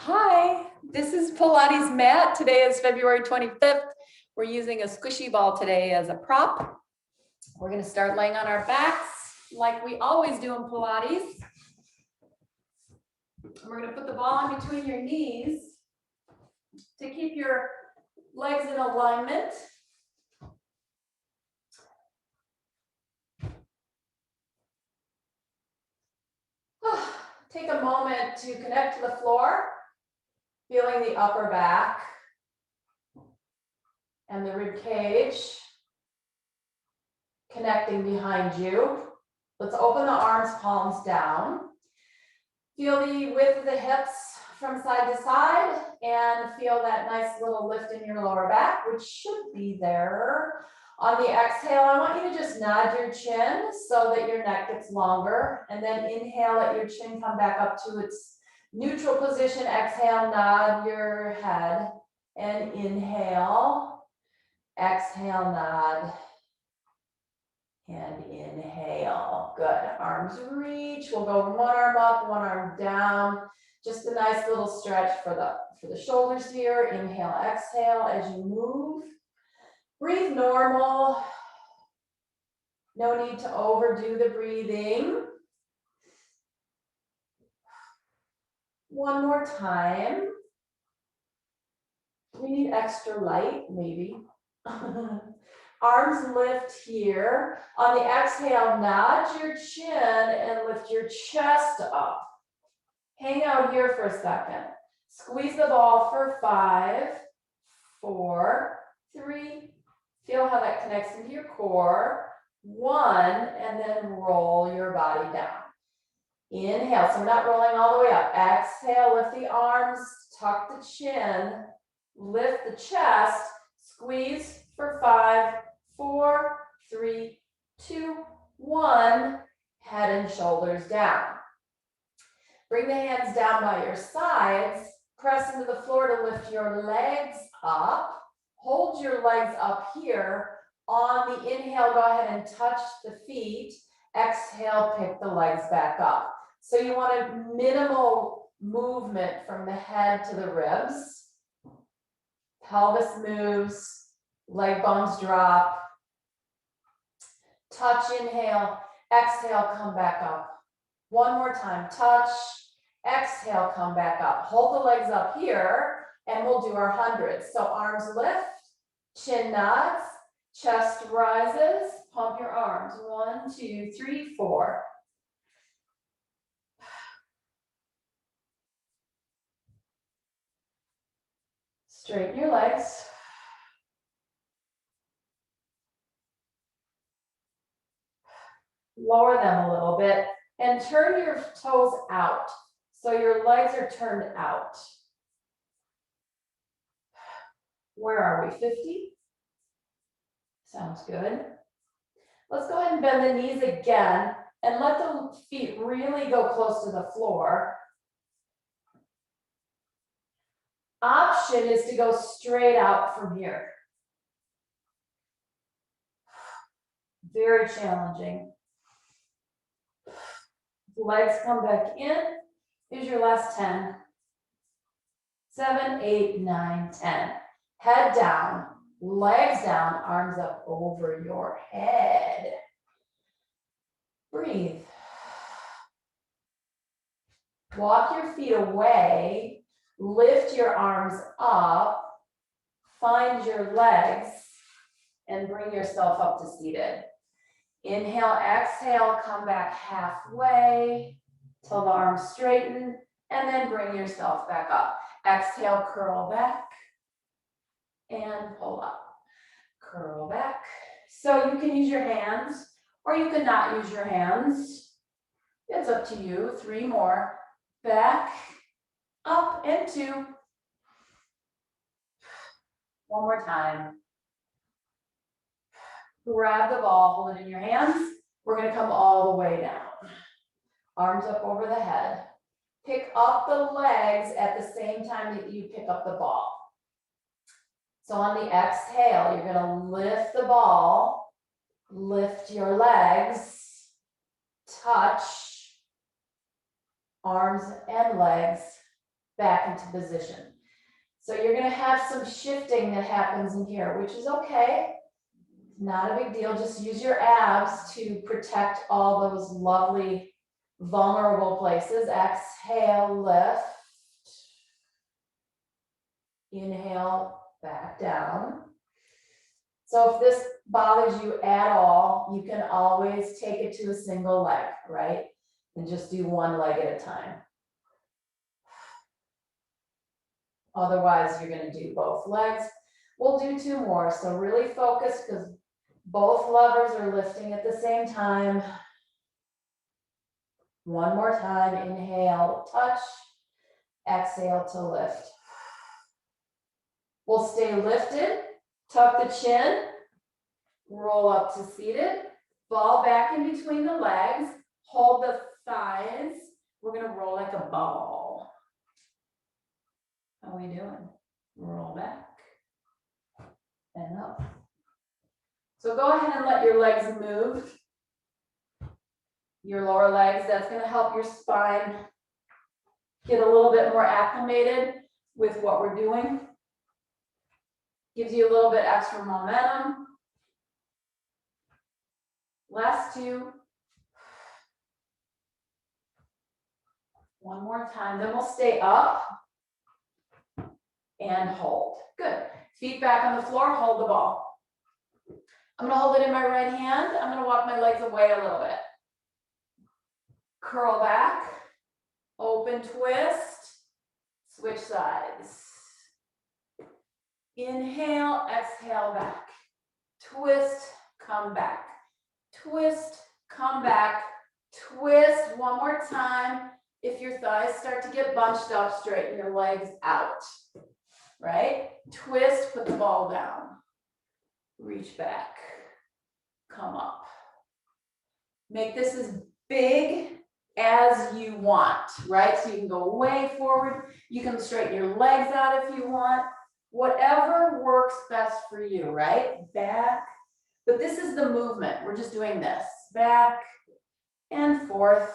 Hi, this is Pilates Mat. Today is February 25th. We're using a squishy ball today as a prop. We're going to start laying on our backs like we always do in Pilates. We're going to put the ball in between your knees to keep your legs in alignment. Take a moment to connect to the floor, feeling the upper back and the rib cage connecting behind you. Let's open the arms, palms down. Feel the width of the hips from side to side and feel that nice little lift in your lower back, which should be there. On the exhale, I want you to just nod your chin so that your neck gets longer, and then inhale, let your chin come back up to its neutral position. Exhale, nod your head, and inhale, exhale, nod, and inhale. Good. Arms reach. We'll go one arm up, one arm down. Just a nice little stretch for the shoulders here. Inhale, exhale as you move. Breathe normal. No need to overdo the breathing. One more time. We need extra light, maybe. Arms lift here. On the exhale, nod your chin and lift your chest up. Hang out here for a second. Squeeze the ball for 5, 4, 3. Feel how that connects into your core. 1, and then roll your body down. Inhale, so we're not rolling all the way up. Exhale, lift the arms, tuck the chin, lift the chest, squeeze for 5, 4, 3, 2, 1. Head and shoulders down. Bring the hands down by your sides. Press into the floor to lift your legs up. Hold your legs up here. On the inhale, go ahead and touch the feet. Exhale, pick the legs back up. So you want a minimal movement from the head to the ribs. Pelvis moves, leg bones drop. Touch, inhale, exhale, come back up. One more time, touch, exhale, come back up. Hold the legs up here, and we'll do our 100. So arms lift, chin nods, chest rises, pump your arms. 1, 2, 3, 4. Straighten your legs. Lower them a little bit and turn your toes out. So your legs are turned out. Where are we? 50? Sounds good. Let's go ahead and bend the knees again and let the feet really go close to the floor. Option is to go straight out from here. Very challenging. Legs come back in. Here's your last 10. 7, 8, 9, 10. Head down, legs down, arms up over your head. Breathe. Walk your feet away. Lift your arms up. Find your legs and bring yourself up to seated. Inhale, exhale, come back halfway till the arms straighten, and then bring yourself back up. Exhale, curl back, and pull up. Curl back. So you can use your hands, or you can not use your hands. It's up to you. 3 more. Back, up, and 2. One more time. Grab the ball, hold it in your hands. We're going to come all the way down. Arms up over the head. Pick up the legs at the same time that you pick up the ball. So on the exhale, you're going to lift the ball, lift your legs, touch, arms and legs, back into position. So you're gonna have some shifting that happens in here, which is okay. Not a big deal, just use your abs to protect all those lovely vulnerable places. Exhale, lift. Inhale, back down. So if this bothers you at all, you can always take it to a single leg, right? And just do one leg at a time. Otherwise, you're gonna do both legs. We'll do two more, so really focus because both levers are lifting at the same time. One more time, inhale, touch, exhale to lift. We'll stay lifted, tuck the chin, roll up to seated, fall back in between the legs, hold the thighs. We're gonna roll like a ball. How are we doing? Roll back and up. So go ahead and let your legs move. Your lower legs, that's gonna help your spine get a little bit more acclimated with what we're doing. Gives you a little bit extra momentum. Last two. One more time, then we'll stay up and hold. Good. Feet back on the floor, hold the ball. I'm gonna hold it in my right hand. I'm gonna walk my legs away a little bit. Curl back, open twist, switch sides. Inhale, exhale back. Twist, come back. Twist, come back. Twist, one more time. If your thighs start to get bunched up, straighten your legs out, right? Twist, put the ball down. Reach back, come up. Make this as big as you want, right? So you can go way forward. You can straighten your legs out if you want. Whatever works best for you, right? Back. But this is the movement. We're just doing this. Back and forth.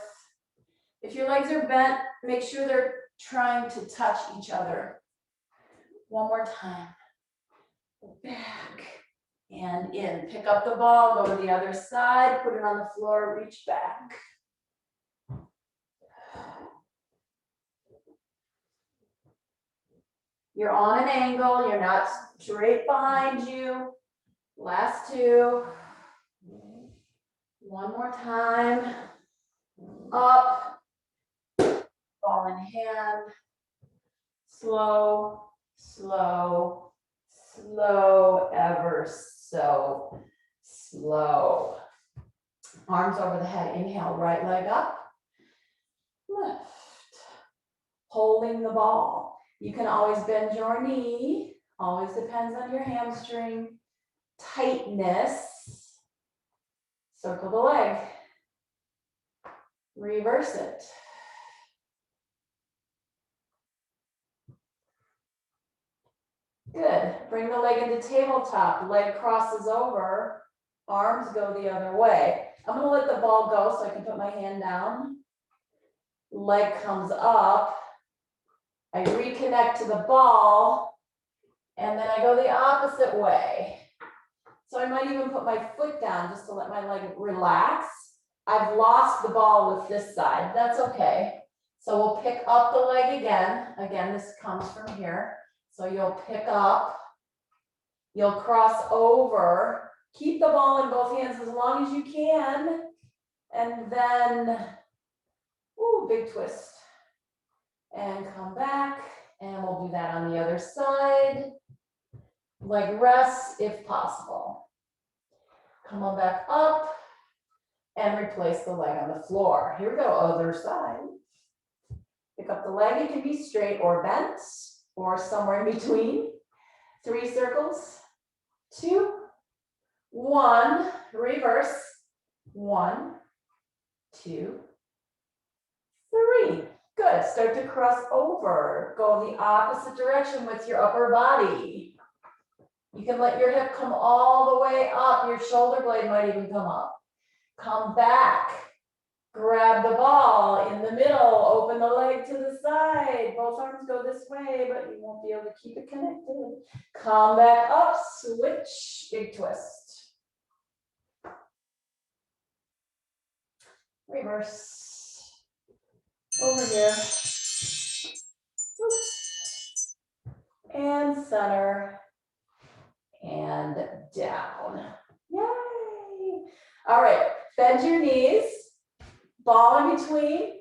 If your legs are bent, make sure they're trying to touch each other. One more time. Back and in. Pick up the ball, go to the other side, put it on the floor, reach back. You're on an angle, you're not straight behind you. Last two. One more time. Up. Ball in hand. Slow, slow, slow, ever so slow. Arms over the head. Inhale, right leg up. Lift. Holding the ball. You can always bend your knee. Always depends on your hamstring tightness. Circle the leg. Reverse it. Good. Bring the leg into tabletop. Leg crosses over. Arms go the other way. I'm going to let the ball go so I can put my hand down. Leg comes up. I reconnect to the ball. And then I go the opposite way. So I might even put my foot down just to let my leg relax. I've lost the ball with this side. That's okay. So we'll pick up the leg again. Again, this comes from here. So you'll pick up, you'll cross over, keep the ball in both hands as long as you can, and then, ooh, big twist. And come back, and we'll do that on the other side. Leg rests if possible. Come on back up, and replace the leg on the floor. Here we go, other side. Pick up the leg, it can be straight or bent, or somewhere in between. 3 circles, 2, 1, reverse, 1, 2, 3. Good, start to cross over. Go the opposite direction with your upper body. You can let your hip come all the way up. Your shoulder blade might even come up. Come back. Grab the ball in the middle, open the leg to the side. Both arms go this way, but you won't be able to keep it connected. Come back up, switch, big twist. Reverse. Over here. And center. And down. Yay! All right, bend your knees. Ball in between.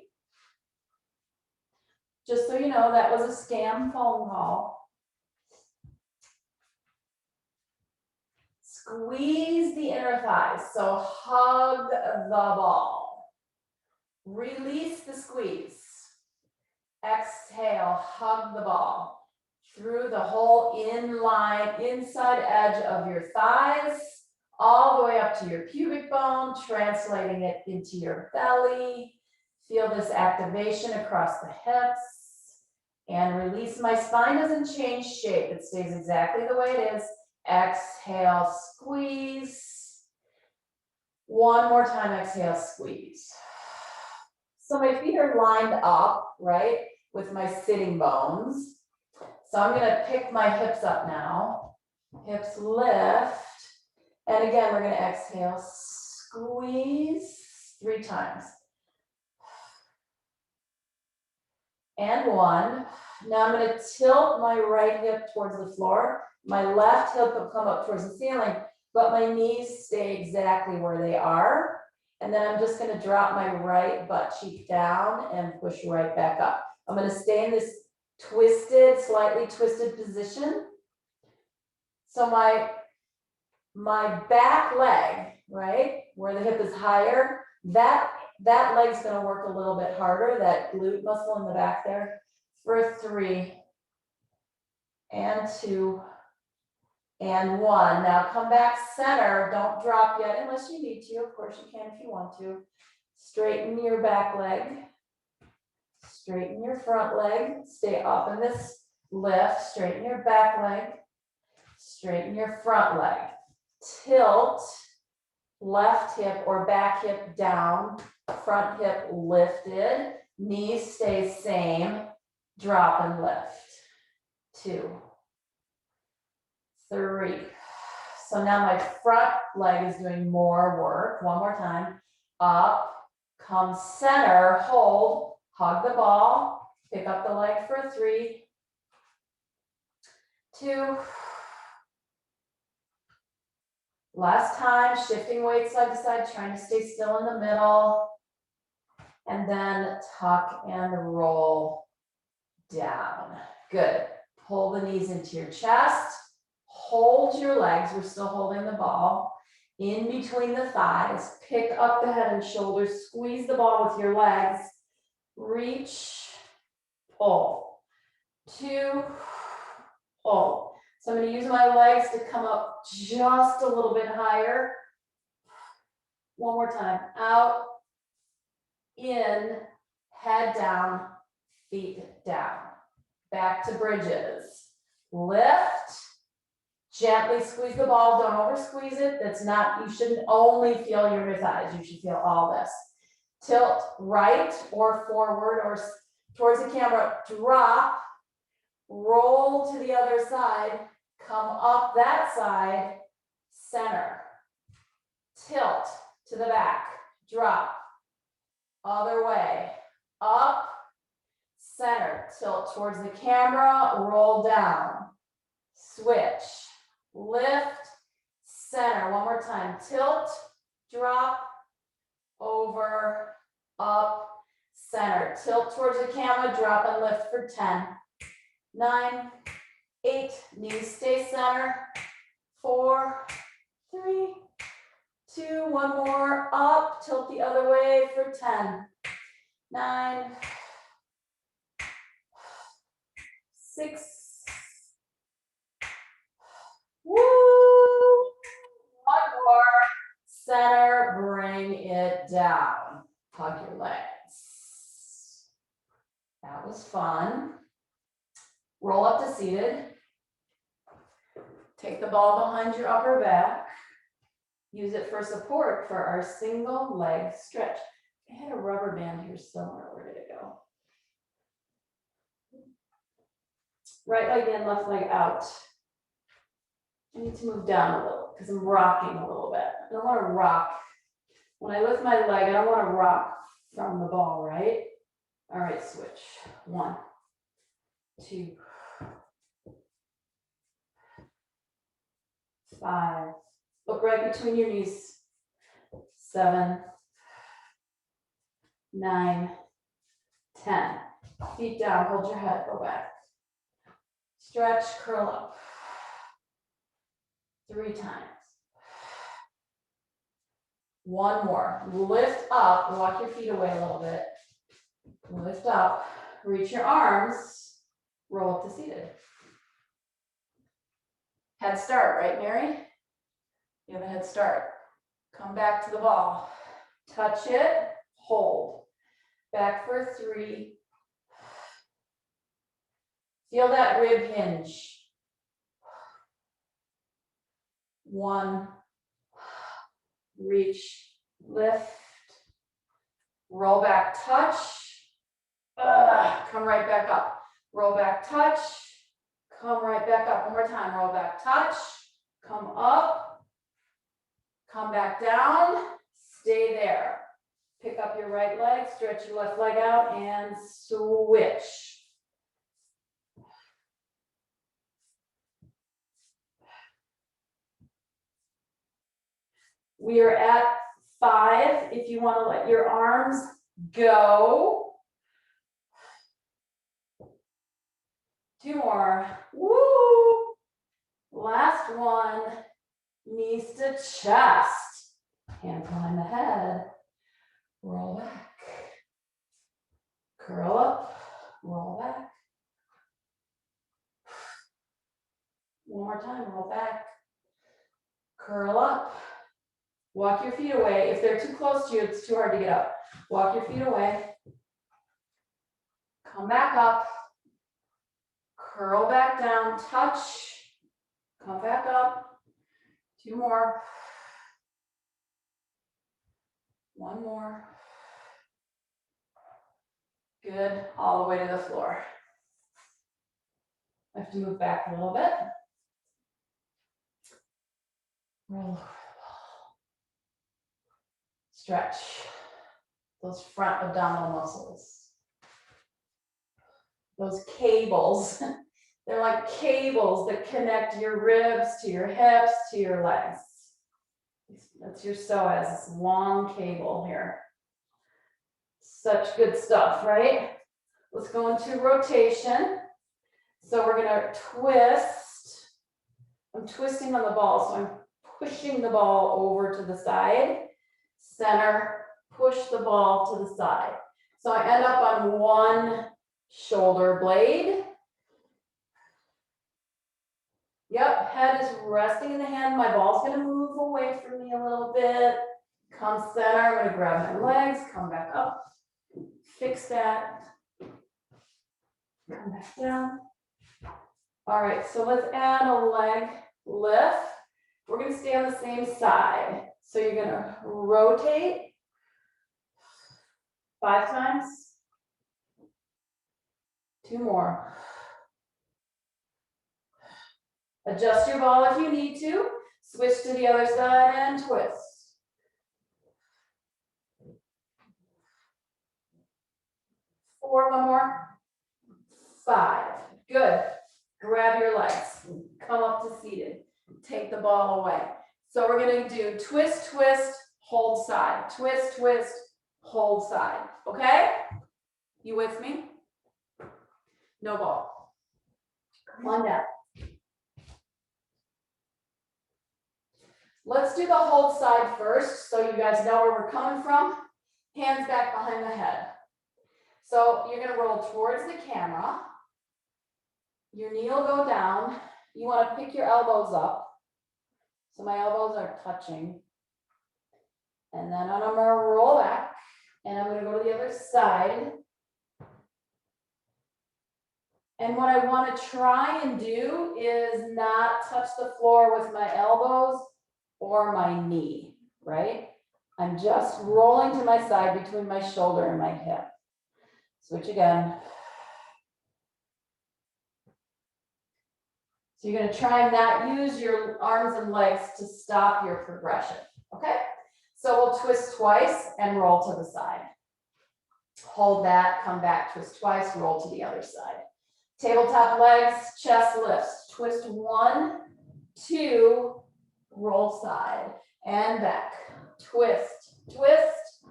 Just so you know, that was a scam phone call. Squeeze the inner thighs, so hug the ball. Release the squeeze. Exhale, hug the ball through the whole inline, inside edge of your thighs, all the way up to your pubic bone, translating it into your belly. Feel this activation across the hips. And release. My spine doesn't change shape. It stays exactly the way it is. Exhale, squeeze. One more time, exhale, squeeze. So my feet are lined up, right, with my sitting bones. So I'm gonna pick my hips up now. Hips lift. And again, we're gonna exhale, squeeze 3 times. And 1. Now I'm going to tilt my right hip towards the floor. My left hip will come up towards the ceiling, but my knees stay exactly where they are. And then I'm just going to drop my right butt cheek down and push right back up. I'm going to stay in this twisted, slightly twisted position. So my back leg, right, where the hip is higher, that leg's going to work a little bit harder, that glute muscle in the back there, for 3 and 2 and 1. Now come back center. Don't drop yet unless you need to. Of course you can if you want to. Straighten your back leg. Straighten your front leg. Stay up in this lift. Straighten your back leg. Straighten your front leg. Tilt left hip or back hip down, front hip lifted, knees stay same, drop and lift. 2, 3. So now my front leg is doing more work. One more time. Up, come center, hold, hug the ball, pick up the leg for 3, 2. Last time, shifting weight side to side, trying to stay still in the middle. And then tuck and roll down. Good. Pull the knees into your chest. Hold your legs. We're still holding the ball. In between the thighs. Pick up the head and shoulders. Squeeze the ball with your legs. Reach. Pull. 2. Pull. So I'm going to use my legs to come up just a little bit higher. One more time. Out, in, head down, feet down. Back to bridges. Lift. Gently squeeze the ball. Don't over squeeze it. That's not, you shouldn't only feel your inner thighs. You should feel all this. Tilt right or forward or towards the camera. Drop. Roll to the other side. Come up that side, center, tilt to the back, drop, other way, up, center, tilt towards the camera, roll down, switch, lift, center, one more time, tilt, drop, over, up, center, tilt towards the camera, drop and lift for 10, 9, 8, knees stay center, 4, 3, 2, one more, up, tilt the other way for 10, 9, 6, woo, one more, center, bring it down, hug your legs. That was fun. Roll up to seated. Take the ball behind your upper back. Use it for support for our single leg stretch. I had a rubber band here somewhere. Where did it go? Right leg in, left leg out. I need to move down a little because I'm rocking a little bit. I don't want to rock. When I lift my leg, I don't want to rock from the ball, right? All right, switch. 1, 2, 5. Look right between your knees. 7, 9, 10. Feet down, hold your head, go back. Stretch, curl up. 3 times. 1 more. Lift up, walk your feet away a little bit. Lift up, reach your arms, roll up to seated. Head start, right, Mary? You have a head start. Come back to the ball. Touch it, hold. Back for 3. Feel that rib hinge. 1. Reach, lift, roll back, touch. Come right back up. Roll back, touch. Come right back up. 1 more time. Roll back, touch. Come up. Come back down. Stay there. Pick up your right leg. Stretch your left leg out and switch. We are at 5. If you want to let your arms go. 2 more. Woo! Last one. Knees to chest. Hands behind the head. Roll back. Curl up. Roll back. 1 more time. Roll back. Curl up. Walk your feet away. If they're too close to you, it's too hard to get up. Walk your feet away. Come back up. Curl back down. Touch. Come back up. 2 more. 1 more. Good. All the way to the floor. I have to move back a little bit. Roll over the ball. Stretch those front abdominal muscles. Those cables. They're like cables that connect your ribs to your hips to your legs. That's your psoas, this long cable here. Such good stuff, right? Let's go into rotation. So we're gonna twist. I'm twisting on the ball, so I'm pushing the ball over to the side. Center, push the ball to the side. So I end up on 1 shoulder blade. Yep, head is resting in the hand. My ball's gonna move away from me a little bit. Come center, I'm gonna grab my legs, come back up. Fix that. Come back down. All right, so let's add a leg lift. We're gonna stay on the same side. So you're gonna rotate 5 times. 2 more. Adjust your ball if you need to. Switch to the other side and twist. 4, 1 more. 5. Good. Grab your legs. Come up to seated. Take the ball away. So we're going to do twist, twist, hold side. Twist, twist, hold side. Okay? You with me? No ball. Come on down. Let's do the hold side first so you guys know where we're coming from. Hands back behind the head. So you're going to roll towards the camera. Your knee will go down. You want to pick your elbows up. So my elbows are touching. And then I'm going to roll back. And I'm going to go to the other side. And what I want to try and do is not touch the floor with my elbows or my knee, right? I'm just rolling to my side between my shoulder and my hip. Switch again. So you're going to try and not use your arms and legs to stop your progression, okay? So we'll twist twice and roll to the side. Hold that, come back, twist twice, roll to the other side. Tabletop legs, chest lifts. Twist 1, 2, roll side and back. Twist, twist,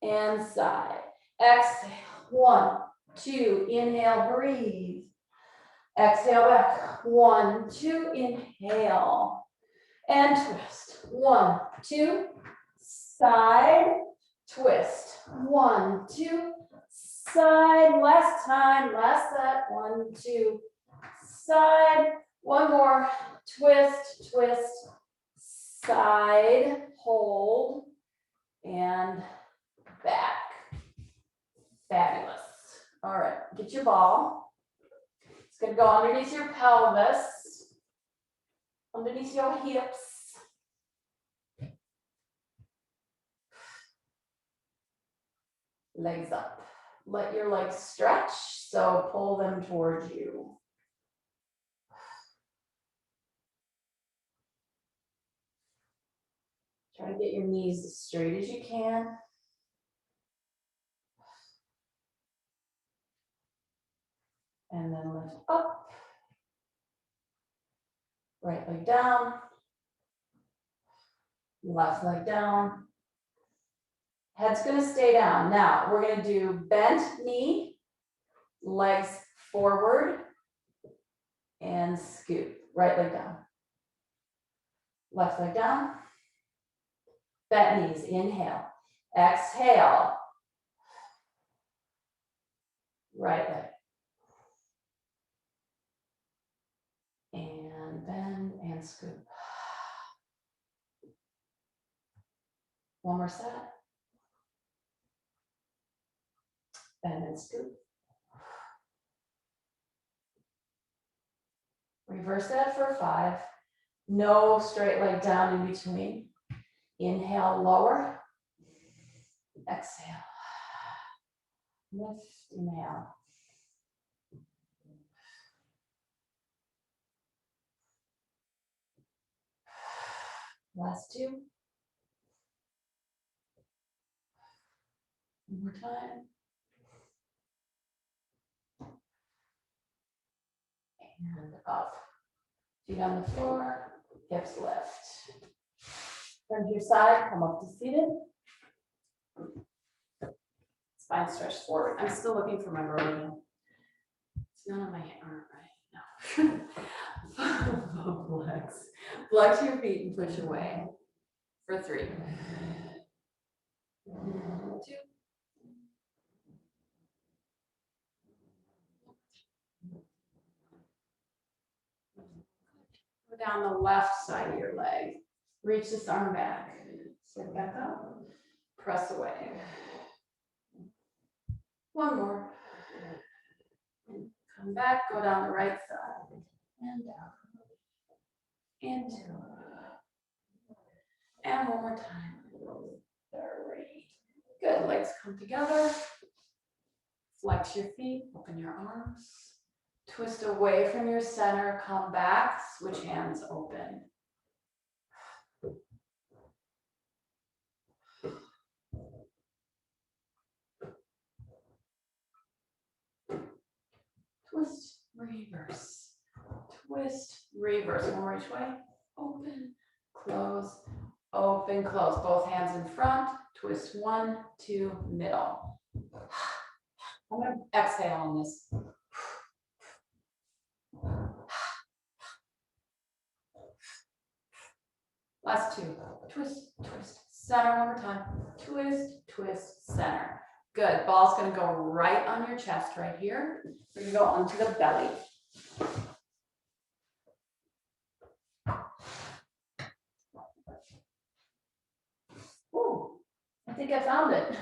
and side. Exhale, 1, 2, inhale, breathe. Exhale back, 1, 2, inhale. And twist, 1, 2, side, twist, 1, 2, side, last time, last set, 1, 2, side, one more, twist, twist, side, hold, and back. Fabulous. All right, get your ball. It's gonna go underneath your pelvis, underneath your hips. Legs up. Let your legs stretch, so pull them towards you. Try to get your knees as straight as you can. And then lift up. Right leg down. Left leg down. Head's gonna stay down. Now we're gonna do bent knee, legs forward, and scoop. Right leg down. Left leg down. Bent knees, inhale. Exhale. Right leg. And bend and scoop. One more set. Bend and scoop. Reverse that for 5. No straight leg down in between. Inhale, lower. Exhale. Lift, inhale. Last 2. One more time. And up. Feet on the floor, hips lift. Turn to your side, come up to seated. Spine stretch forward. I'm still looking for my row. It's not on my arm right now. Flex. Flex your feet and push away. For 3. 2. Go down the left side of your leg. Reach this arm back. Sit back up. Press away. One more. And come back, go down the right side. And down. And 2. And one more time. 3. Good. Legs come together. Flex your feet. Open your arms. Twist away from your center. Come back. Switch hands open. Twist, reverse. Twist, reverse. One more each way. Open, close, open, close. Both hands in front. Twist 1, 2, middle. I'm going to exhale on this. Last 2. Twist, twist, center one more time. Twist, twist, center. Good. Ball's going to go right on your chest right here. We're going to go onto the belly. Ooh, I think I found it.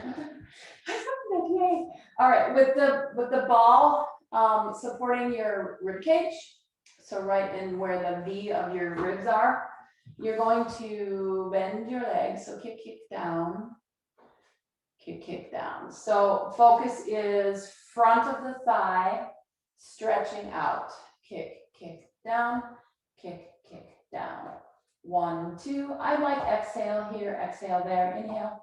I found it, yay. All right, with the ball supporting your rib cage, so right in where the V of your ribs are, You're going to bend your legs, so kick, kick down, kick, kick down. So focus is front of the thigh, stretching out. Kick, kick down, kick, kick down. 1, 2. I like exhale here, exhale there, inhale.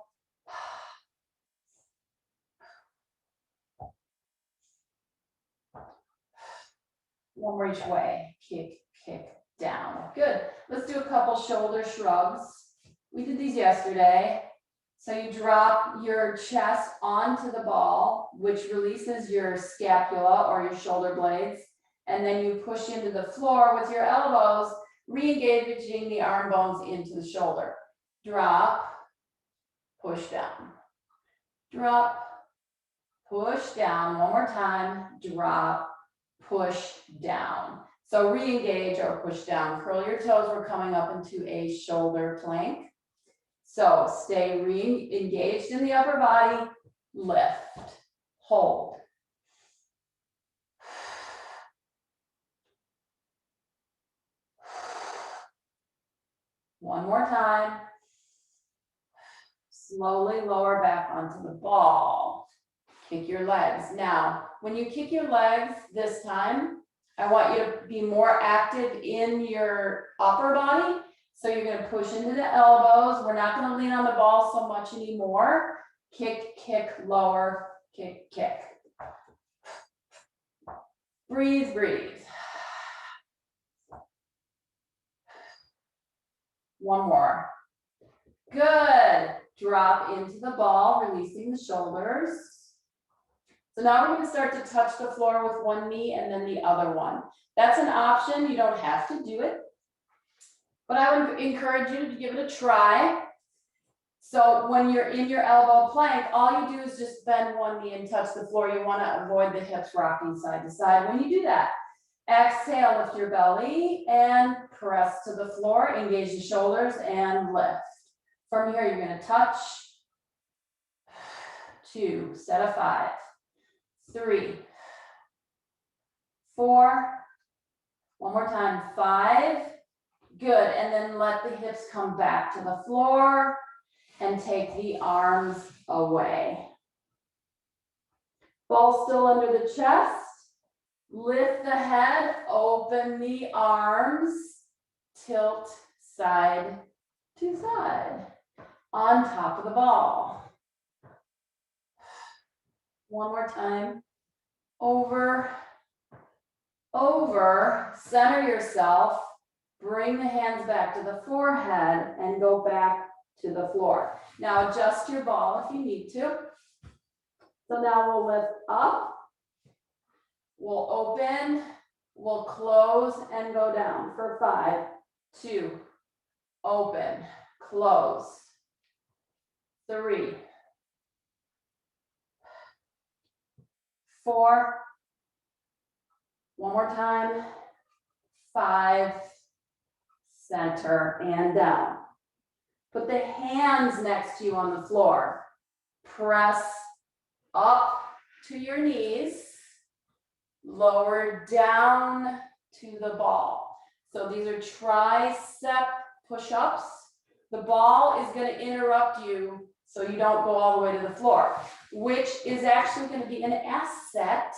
One more each way. Kick, kick down. Good. Let's do a couple shoulder shrugs. We did these yesterday. So you drop your chest onto the ball, which releases your scapula or your shoulder blades. And then you push into the floor with your elbows, re-engaging the arm bones into the shoulder. Drop, push down. Drop, push down. One more time. Drop, push down. So re-engage or push down. Curl your toes. We're coming up into a shoulder plank. So stay re-engaged in the upper body. Lift, hold. One more time. Slowly lower back onto the ball. Kick your legs. Now, when you kick your legs this time, I want you to be more active in your upper body. So you're going to push into the elbows. We're not going to lean on the ball so much anymore. Kick, kick, lower, kick, kick. Breathe, breathe. One more. Good. Drop into the ball, releasing the shoulders. So now we're going to start to touch the floor with one knee and then the other one. That's an option. You don't have to do it. But I would encourage you to give it a try. So when you're in your elbow plank, all you do is just bend one knee and touch the floor. You want to avoid the hips rocking side to side. When you do that, exhale, lift your belly and press to the floor. Engage the shoulders and lift. From here, you're going to touch. 2, set of 5. 3, 4. One more time. 5. Good. And then let the hips come back to the floor and take the arms away. Ball still under the chest. Lift the head, open the arms, tilt side to side on top of the ball. One more time. Over, over, center yourself. Bring the hands back to the forehead and go back to the floor. Now adjust your ball if you need to. So now we'll lift up, we'll open, we'll close and go down for 5, 2, open, close, 3, 4, one more time, 5, center and down. Put the hands next to you on the floor. Press up to your knees, lower down to the ball. So these are tricep push-ups. The ball is going to interrupt you so you don't go all the way to the floor, which is actually going to be an asset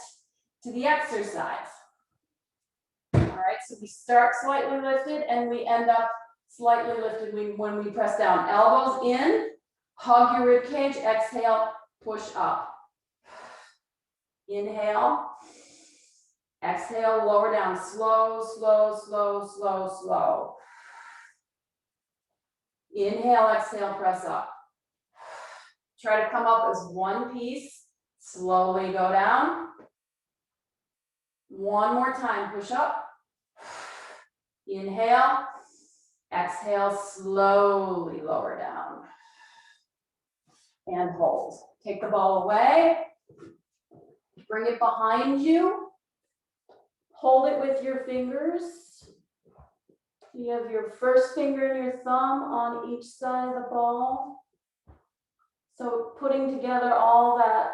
to the exercise. All right, so we start slightly lifted and we end up slightly lifted when we press down. Elbows in, hug your rib cage, exhale, push up. Inhale, exhale, lower down, slow, slow, slow, slow, slow. Inhale, exhale, press up. Try to come up as one piece, slowly go down. One more time, push up. Inhale, exhale, slowly lower down. And hold. Take the ball away. Bring it behind you. Hold it with your fingers. You have your first finger and your thumb on each side of the ball. So putting together all that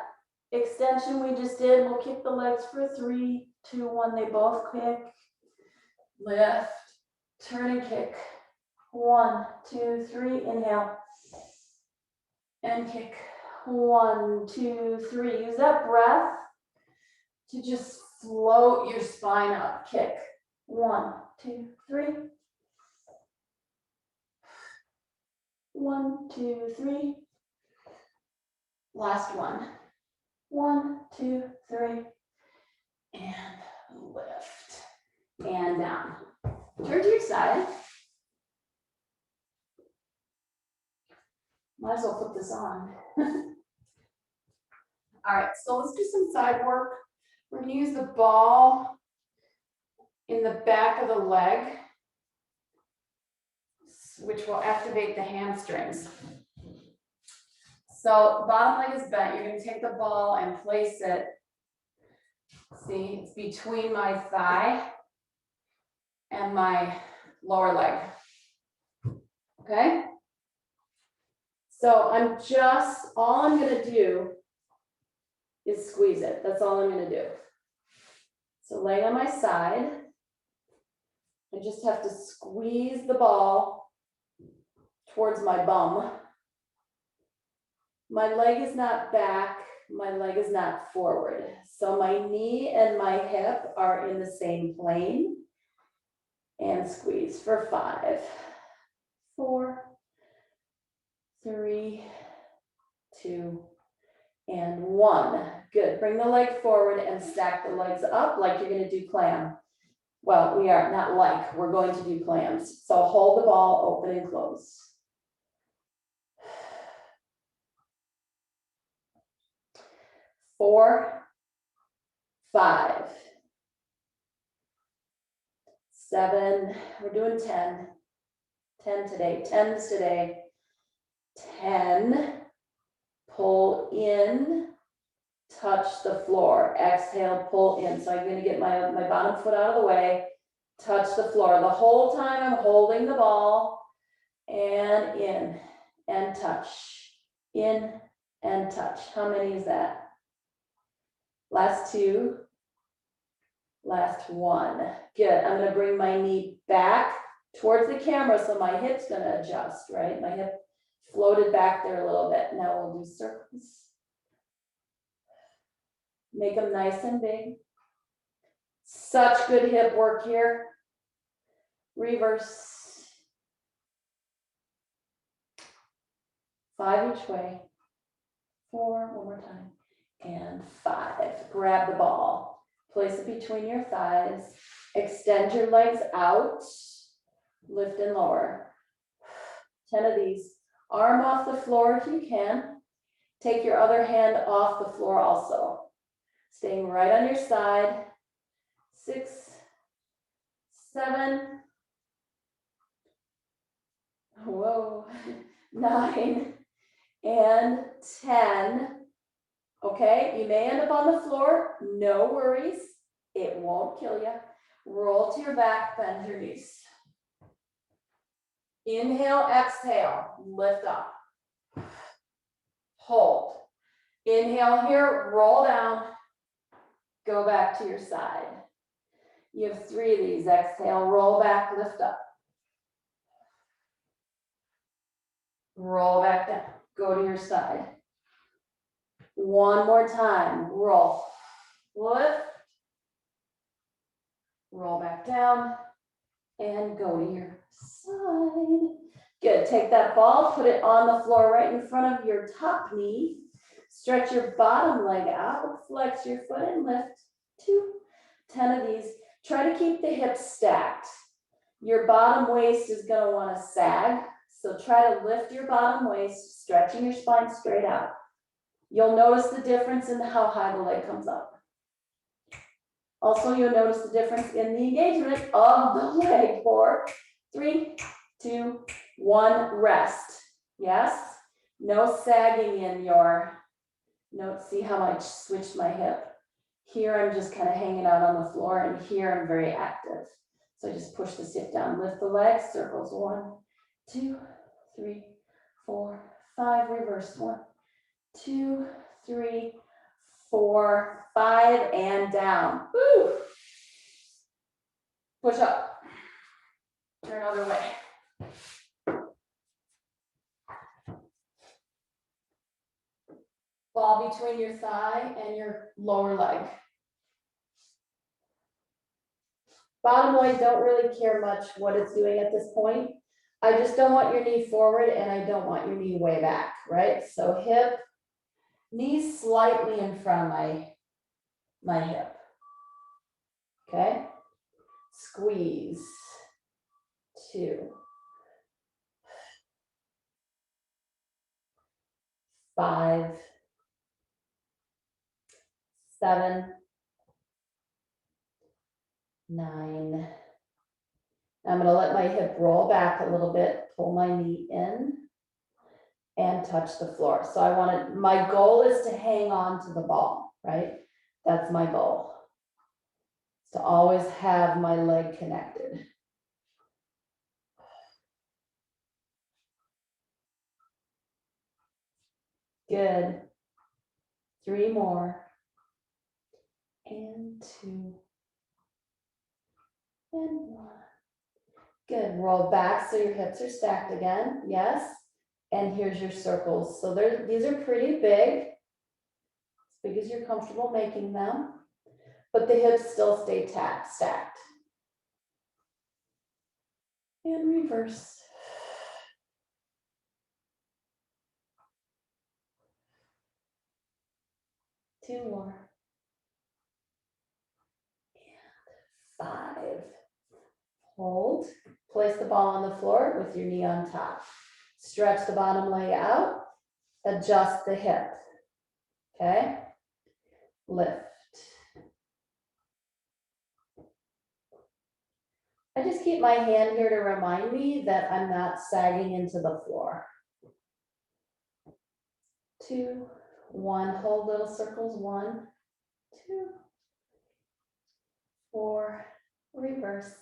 extension we just did, we'll kick the legs for 3, 2, 1. They both kick. Lift, turn and kick. 1, 2, 3, inhale. And kick. 1, 2, 3. Use that breath to just float your spine up. Kick. 1, 2, 3. 1, 2, 3. Last one. 1, 2, 3. And lift. And down. Turn to your side. Might as well put this on. All right, so let's do some side work. We're going to use the ball in the back of the leg, which will activate the hamstrings. So bottom leg is bent. You're going to take the ball and place it. See, it's between my thigh and my lower leg. Okay? So all I'm going to do is squeeze it. That's all I'm going to do. So laying on my side, I just have to squeeze the ball towards my bum. My leg is not back, my leg is not forward. So my knee and my hip are in the same plane. And squeeze for 5, 4, 3, 2, and 1. Good. Bring the leg forward and stack the legs up like you're going to do clam. Well, we are not like, we're going to do clams. So hold the ball open and close. 4, 5, 7, we're doing 10. 10 today, 10s today. 10, pull in, touch the floor. Exhale, pull in. So I'm going to get my bottom foot out of the way, touch the floor. The whole time I'm holding the ball and in and touch, in and touch. How many is that? Last 2, last 1. Good. I'm going to bring my knee back towards the camera so my hip's going to adjust, right? My hip floated back there a little bit. Now we'll do circles. Make them nice and big. Such good hip work here. Reverse. 5 each way. 4, one more time. And 5. Grab the ball. Place it between your thighs. Extend your legs out. Lift and lower. 10 of these. Arm off the floor if you can. Take your other hand off the floor also. Staying right on your side. 6, 7. Whoa. 9 and 10. Okay, you may end up on the floor. No worries. It won't kill you. Roll to your back, bend your knees. Inhale, exhale, lift up. Hold. Inhale here, roll down. Go back to your side. You have 3 of these. Exhale, roll back, lift up. Roll back down. Go to your side. One more time. Roll. Lift. Roll back down. And go to your side. Good. Take that ball, put it on the floor right in front of your top knee. Stretch your bottom leg out. Flex your foot and lift. 2. 10 of these. Try to keep the hips stacked. Your bottom waist is going to want to sag. So try to lift your bottom waist, stretching your spine straight out. You'll notice the difference in how high the leg comes up. Also, you'll notice the difference in the engagement of the leg. 4, 3, 2, 1, rest. Yes? No sagging in your, note, see how I switched my hip. Here I'm just kind of hanging out on the floor, and here I'm very active. So I just push the hip down, lift the legs, circles. 1, 2, 3, 4, 5, reverse. 1, 2, 3, 4, 5, and down. Woo. Push up. Turn other way. Ball between your thigh and your lower leg. Bottom leg, don't really care much what it's doing at this point. I just don't want your knee forward and I don't want your knee way back, right? So hip, knee slightly in front of my hip. Okay? Squeeze. 2, 5, 7, 9. I'm going to let my hip roll back a little bit, pull my knee in, and touch the floor. So my goal is to hang on to the ball, right? That's my goal. It's to always have my leg connected. Good. 3 more. And 2. And 1. Good. Roll back so your hips are stacked again. Yes. And here's your circles. So these are pretty big. As big as you're comfortable making them. But the hips still stay stacked. And reverse. 2 more. And 5. Hold. Place the ball on the floor with your knee on top. Stretch the bottom leg out. Adjust the hip. Okay? Lift. I just keep my hand here to remind me that I'm not sagging into the floor. 2, 1. Hold little circles. 1, 2, 4. Reverse.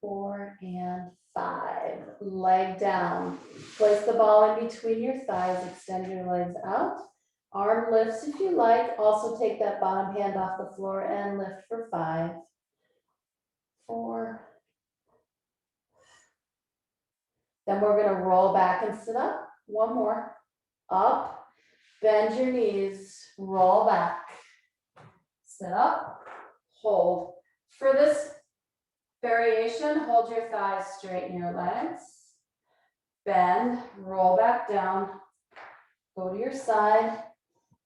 4 and 5. Leg down. Place the ball in between your thighs. Extend your legs out. Arm lifts if you like. Also take that bottom hand off the floor and lift for 5, 4. Then we're going to roll back and sit up. 1 more. Up. Bend your knees. Roll back. Sit up. Hold. For this variation, hold your thighs, straighten your legs. Bend. Roll back down. Go to your side.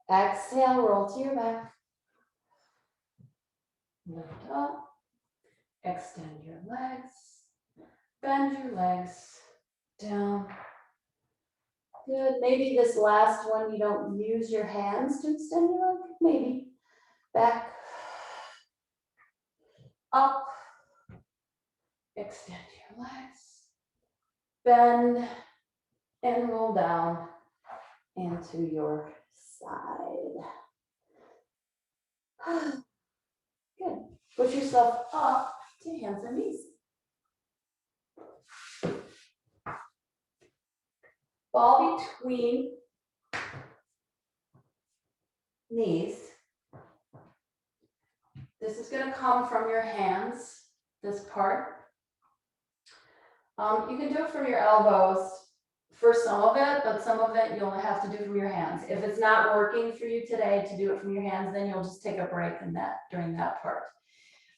Exhale, roll to your back. Lift up. Extend your legs. Bend your legs. Down. Good. Maybe this last one, you don't use your hands to extend your leg. Maybe. Back. Up. Extend your legs. Bend and roll down into your side. Good. Push yourself up to hands and knees. Ball between knees. This is going to come from your hands, this part. You can do it from your elbows for some of it, but some of it you'll have to do from your hands. If it's not working for you today to do it from your hands, then you'll just take a break during that part.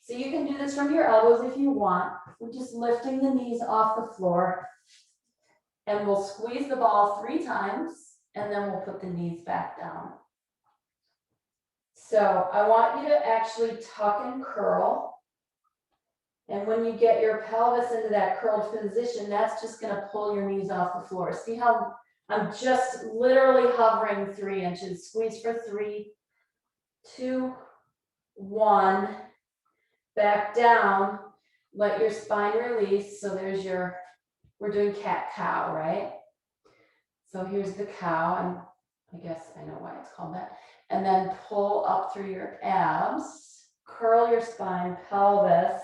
So you can do this from your elbows if you want. We're just lifting the knees off the floor. And we'll squeeze the ball 3 times, and then we'll put the knees back down. So I want you to actually tuck and curl. And when you get your pelvis into that curled position, that's just going to pull your knees off the floor. See how I'm just literally hovering 3 inches. Squeeze for 3, 2, 1. Back down. Let your spine release. So there's we're doing cat-cow, right? So here's the cow, and I guess I know why it's called that. And then pull up through your abs, curl your spine, pelvis,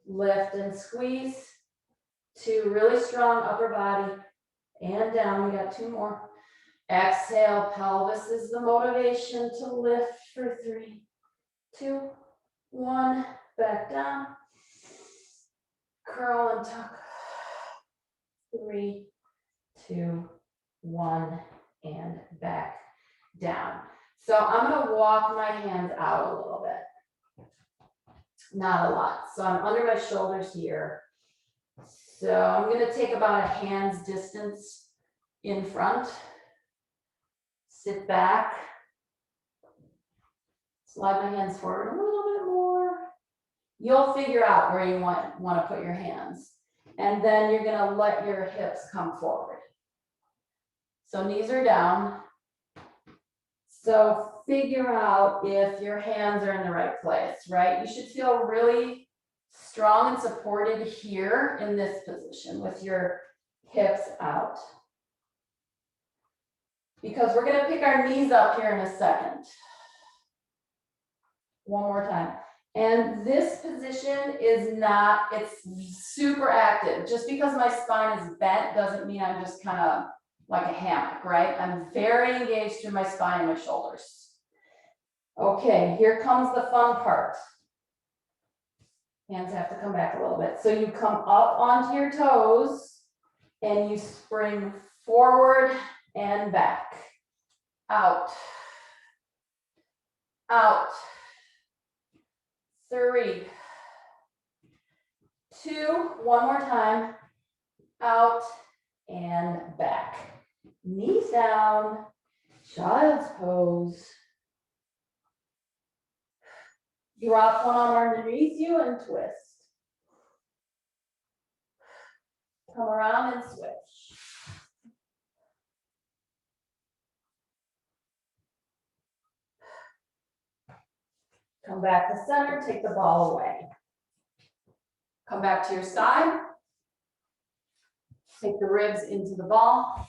lift and squeeze. 2 really strong upper body and down. We got 2 more. Exhale, pelvis is the motivation to lift for 3, 2, 1. Back down. Curl and tuck. 3, 2, 1, and back down. So I'm going to walk my hands out a little bit. Not a lot. So I'm under my shoulders here. So I'm going to take about a hand's distance in front. Sit back. Slide my hands forward a little bit more. You'll figure out where you want to put your hands. And then you're going to let your hips come forward. So knees are down. So figure out if your hands are in the right place, right? You should feel really strong and supported here in this position with your hips out. Because we're going to pick our knees up here in a second. One more time. And this position is not, it's super active. Just because my spine is bent doesn't mean I'm just kind of like a hammock, right? I'm very engaged through my spine and my shoulders. Okay, here comes the fun part. Hands have to come back a little bit. So you come up onto your toes and you spring forward and back. Out. Out. 3, 2, one more time. Out and back. Knees down. Child's pose. Drop one arm underneath you and twist. Come around and switch. Come back to center, take the ball away. Come back to your side. Take the ribs into the ball.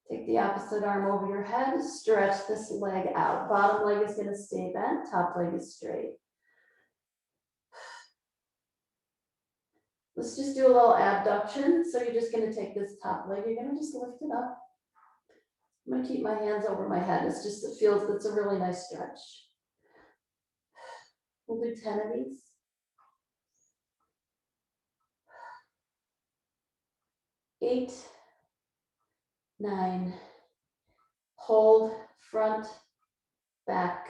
Take the opposite arm over your head. Stretch this leg out. Bottom leg is going to stay bent. Top leg is straight. Let's just do a little abduction. So you're just going to take this top leg. You're going to just lift it up. I'm going to keep my hands over my head. It's just, it feels, it's a really nice stretch. We'll do 10 of these. 8, 9, hold, front, back,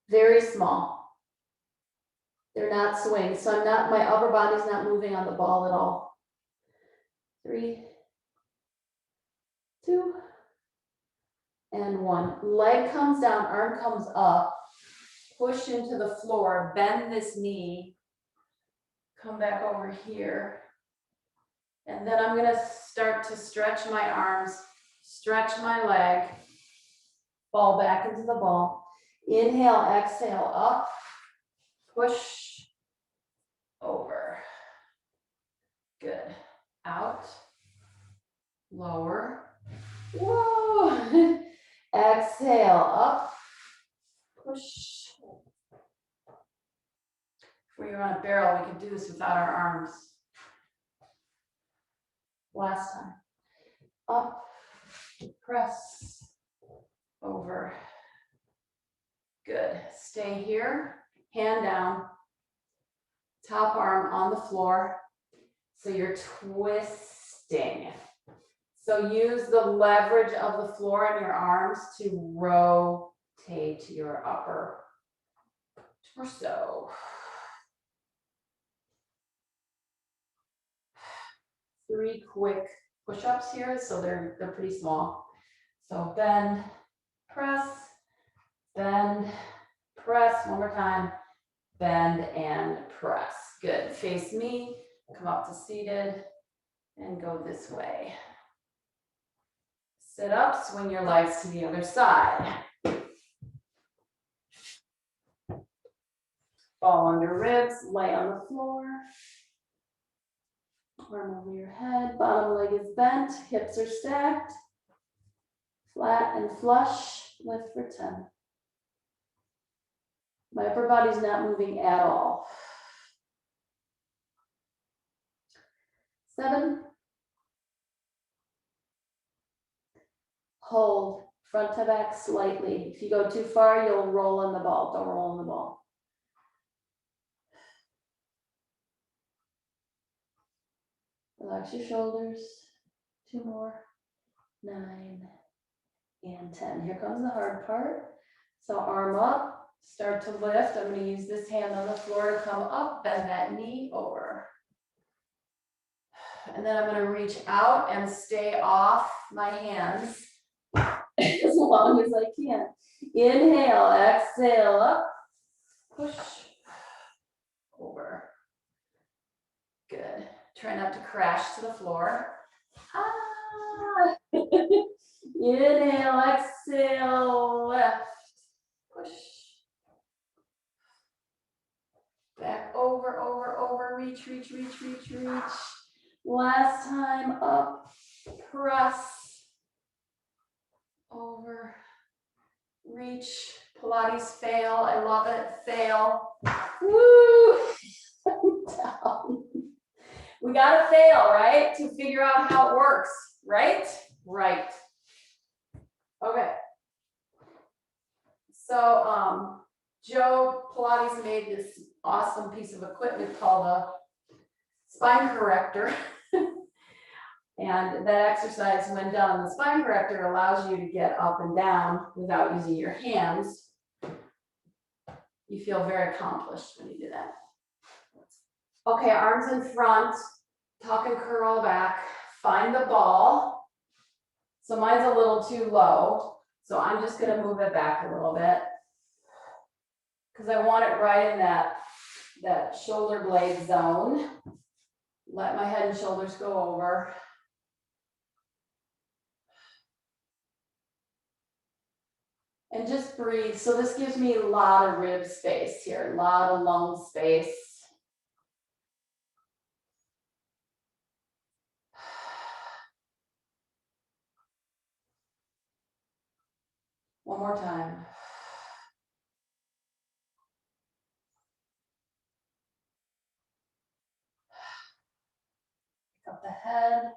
very small. They're not swing, so I'm not, my upper body's not moving on the ball at all. 3, 2, and 1. Leg comes down, arm comes up, push into the floor, bend this knee, come back over here. And then I'm gonna start to stretch my arms, stretch my leg, fall back into the ball. Inhale, exhale, up, push, over. Good. Out, lower. Whoa. Exhale, up, push. If we were on a barrel, we could do this without our arms. Last time. Up, press, over. Good. Stay here, hand down, top arm on the floor. So you're twisting. So use the leverage of the floor in your arms to rotate your upper torso. 3 quick push-ups here, so they're pretty small. So bend, press, bend, press. One more time. Bend and press. Good. Face me. Come up to seated and go this way. Sit up, swing your legs to the other side. Fall under ribs, lay on the floor. Arm over your head, bottom leg is bent, hips are stacked. Flat and flush, lift for 10. My upper body's not moving at all. 7. Hold, front to back slightly. If you go too far, you'll roll in the ball. Don't roll in the ball. Relax your shoulders. 2 more. 9 and 10. Here comes the hard part. So arm up, start to lift. I'm going to use this hand on the floor to come up, bend that knee over. And then I'm going to reach out and stay off my hands as long as I can. Inhale, exhale, up, push, over. Good. Try not to crash to the floor. Ah. Inhale, exhale, left, push. Back over, over, over, reach, reach, reach, reach, reach. Last time, up, press, over, reach. Pilates fail, I love it, fail. Woo! Down. We gotta fail, right? To figure out how it works, right? Right. Okay. So, Joe Pilates made this awesome piece of equipment called a spine corrector. And that exercise, when done, the spine corrector allows you to get up and down without using your hands. You feel very accomplished when you do that. Okay, arms in front, tuck and curl back, find the ball. So mine's a little too low, so I'm just gonna move it back a little bit because I want it right in that shoulder blade zone. Let my head and shoulders go over. And just breathe. So this gives me a lot of rib space here, a lot of lung space. One more time. Pick up the head,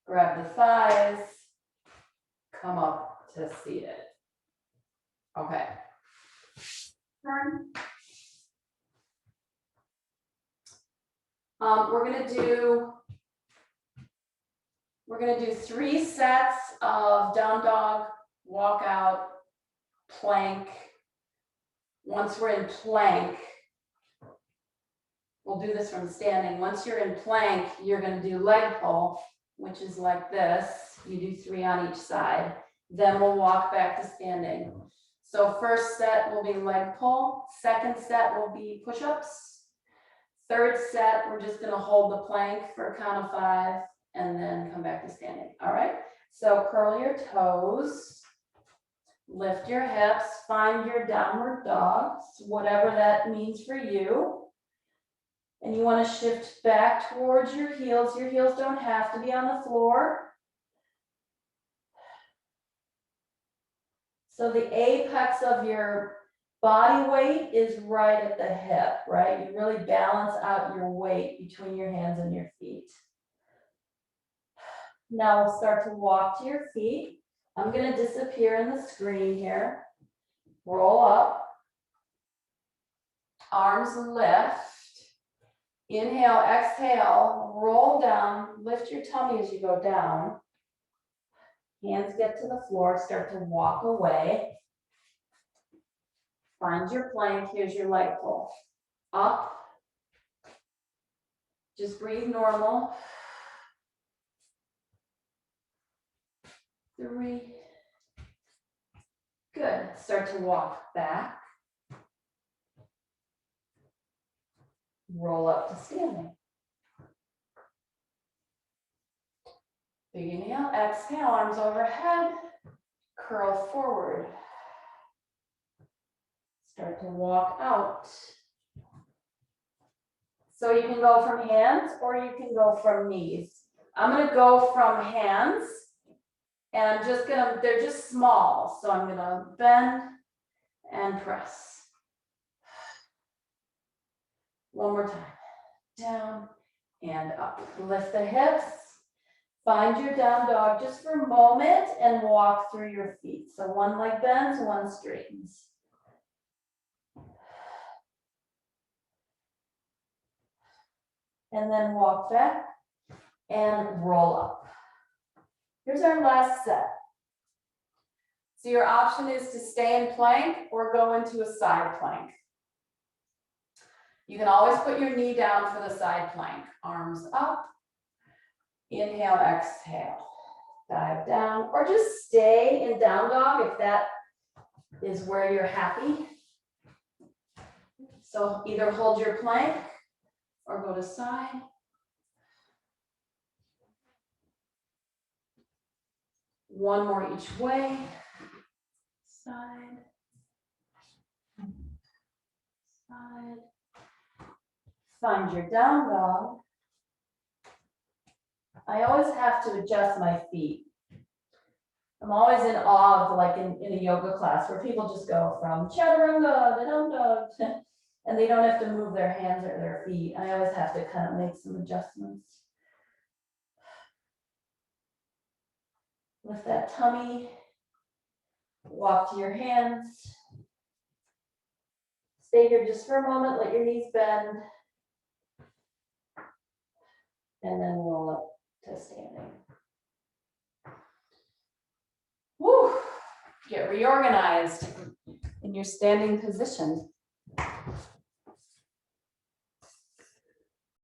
grab the thighs, come up to seated. Okay. Turn. We're gonna do 3 sets of down dog, walk out, plank. Once we're in plank, we'll do this from standing. Once you're in plank, you're gonna do leg pull, which is like this. You do 3 on each side. Then we'll walk back to standing. So first set will be leg pull. Second set will be push-ups. Third set, we're just gonna hold the plank for a count of 5 and then come back to standing. All right, so curl your toes, lift your hips, find your downward dog, whatever that means for you. And you wanna shift back towards your heels. Your heels don't have to be on the floor. So the apex of your body weight is right at the hip, right? You really balance out your weight between your hands and your feet. Now we'll start to walk to your feet. I'm going to disappear in the screen here. Roll up. Arms lift. Inhale, exhale, roll down. Lift your tummy as you go down. Hands get to the floor, start to walk away. Find your plank, here's your leg pull. Up. Just breathe normal. 3. Good. Start to walk back. Roll up to standing. Big inhale, exhale, arms overhead, curl forward. Start to walk out. So you can go from hands or you can go from knees. I'm gonna go from hands and they're just small. So I'm gonna bend and press. One more time. Down and up. Lift the hips. Find your down dog just for a moment and walk through your feet. So one leg bends, one straightens. And then walk back and roll up. Here's our last set. So your option is to stay in plank or go into a side plank. You can always put your knee down for the side plank. Arms up. Inhale, exhale. Dive down, or just stay in down dog if that is where you're happy. So either hold your plank or go to side. One more each way. Side. Side. Find your down dog. I always have to adjust my feet. I'm always in awe of, like in a yoga class, where people just go from chaturanga to down dog, and they don't have to move their hands or their feet. I always have to kind of make some adjustments. Lift that tummy. Walk to your hands. Stay here just for a moment. Let your knees bend. And then roll up to standing. Woo! Get reorganized in your standing position.